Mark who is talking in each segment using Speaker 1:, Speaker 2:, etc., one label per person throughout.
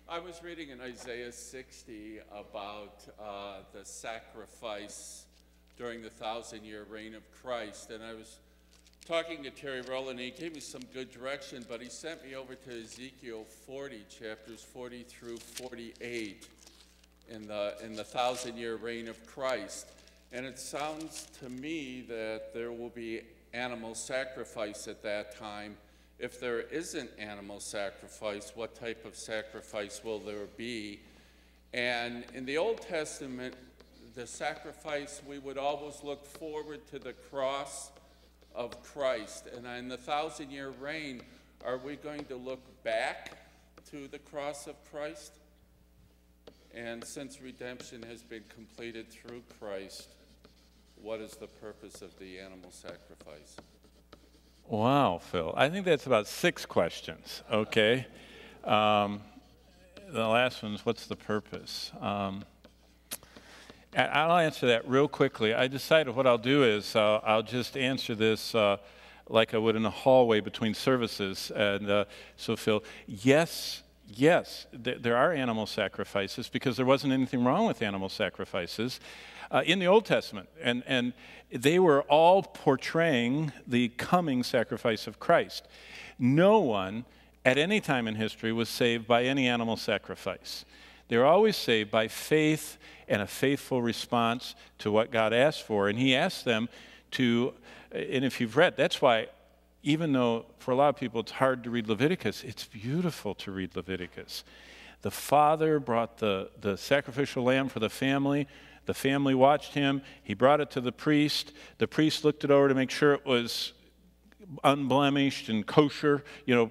Speaker 1: I was reading in Isaiah 60 about the sacrifice during the 1,000-year reign of Christ, and I was talking to Terry Rowland, and he gave me some good direction, but he sent me over to Ezekiel 40, chapters 40 through 48, in the 1,000-year reign of Christ. And it sounds to me that there will be animal sacrifice at that time. If there isn't animal sacrifice, what type of sacrifice will there be? And in the Old Testament, the sacrifice, we would always look forward to the cross of Christ. And in the 1,000-year reign, are we going to look back to the cross of Christ? And since redemption has been completed through Christ, what is the purpose of the animal sacrifice?
Speaker 2: Wow, Phil. I think that's about 6 questions, okay? The last one is, what's the purpose? And I'll answer that real quickly. I decided what I'll do is I'll just answer this like I would in a hallway between services. And so, Phil, yes, there are animal sacrifices because there wasn't anything wrong with animal sacrifices in the Old Testament. And they were all portraying the coming sacrifice of Christ. No one at any time in history was saved by any animal sacrifice. They were always saved by faith and a faithful response to what God asked for. And he asked them to, and if you've read, that's why, even though for a lot of people it's hard to read Leviticus, it's beautiful to read Leviticus. The father brought the sacrificial lamb for the family. The family watched him. He brought it to the priest. The priest looked it over to make sure it was unblemished and kosher,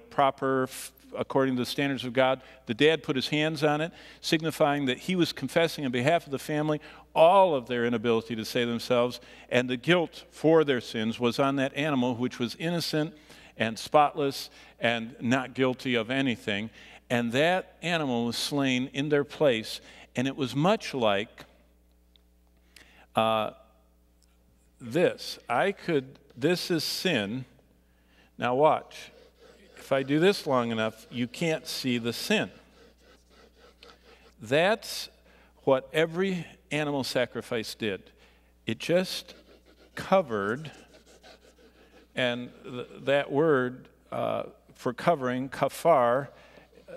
Speaker 2: proper according to the standards of God. The dad put his hands on it, signifying that he was confessing on behalf of the family all of their inability to save themselves, and the guilt for their sins was on that animal, which was innocent and spotless and not guilty of anything. And that animal was slain in their place, and it was much like this. This is sin. Now watch. If I do this long enough, you can't see the sin. That's what every animal sacrifice did. It just covered, and that word for covering, kafar,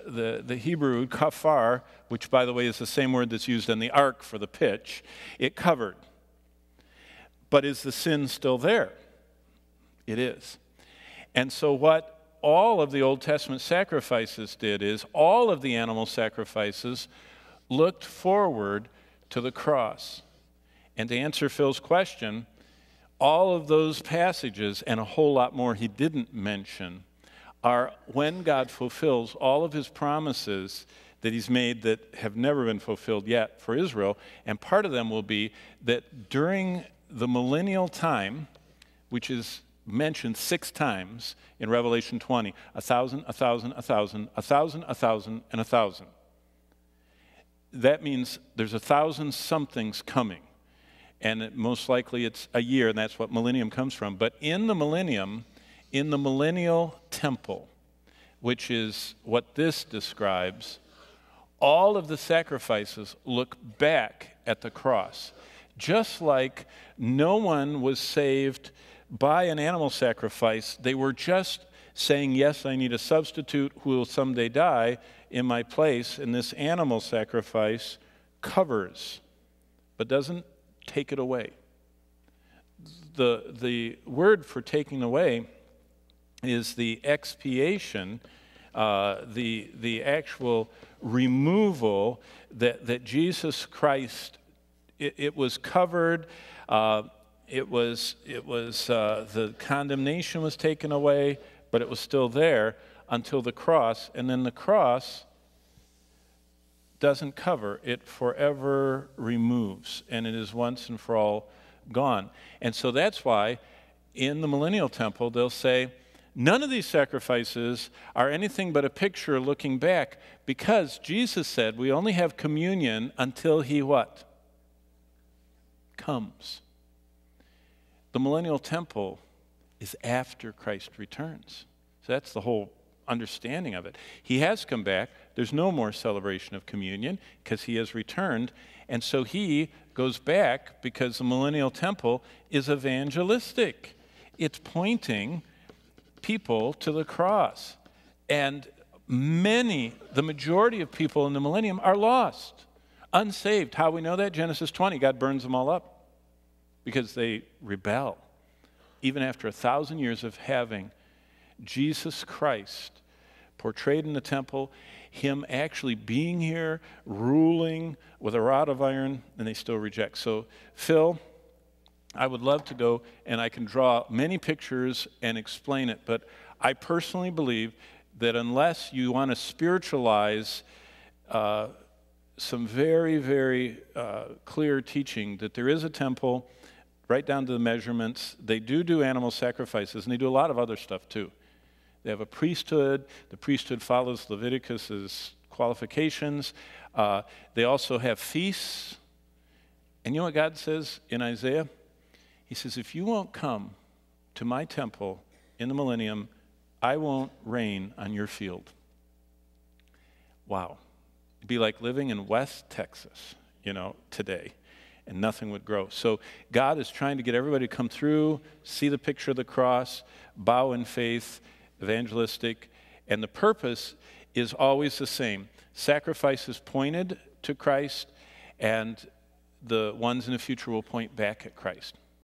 Speaker 2: the Hebrew kafar, which by the way is the same word that's used in the ark for the pitch, it covered. But is the sin still there? It is. And so what all of the Old Testament sacrifices did is all of the animal sacrifices looked forward to the cross. And to answer Phil's question, all of those passages and a whole lot more he didn't mention are when God fulfills all of his promises that he's made that have never been fulfilled yet for Israel. And part of them will be that during the millennial time, which is mentioned 6 times in Revelation 20, 1,000, 1,000, 1,000, 1,000, 1,000, and 1,000. That means there's 1,000 somethings coming. And most likely it's a year, and that's what millennium comes from. But in the millennium, in the millennial temple, which is what this describes, all of the sacrifices look back at the cross. Just like no one was saved by an animal sacrifice, they were just saying, yes, I need a substitute who will someday die in my place, and this animal sacrifice covers, but doesn't take it away. The word for taking away is the expiation, the actual removal that Jesus Christ, it was covered. The condemnation was taken away, but it was still there until the cross, and then the cross doesn't cover, it forever removes, and it is once and for all gone. And so that's why in the millennial temple they'll say, none of these sacrifices are anything but a picture looking back, because Jesus said we only have communion until he what? Comes. The millennial temple is after Christ returns. So that's the whole understanding of it. He has come back. There's no more celebration of communion because he has returned. And so he goes back because the millennial temple is evangelistic. It's pointing people to the cross. And the majority of people in the millennium are lost, unsaved. How we know that? Genesis 20, God burns them all up because they rebel. Even after 1,000 years of having Jesus Christ portrayed in the temple, him actually being here, ruling with a rod of iron, and they still reject. So, Phil, I would love to go, and I can draw many pictures and explain it, but I personally believe that unless you want to spiritualize some very, very clear teaching that there is a temple, right down to the measurements. They do animal sacrifices, and they do a lot of other stuff too. They have a priesthood. The priesthood follows Leviticus's qualifications. They also have feasts. And you know what God says in Isaiah? He says, if you won't come to my temple in the millennium, I won't rain on your field. Wow. It'd be like living in West Texas, today, and nothing would grow. So God is trying to get everybody to come through, see the picture of the cross, bow in faith, evangelistic, and the purpose is always the same. Sacrifices pointed to Christ, and the ones in the future will point back at Christ.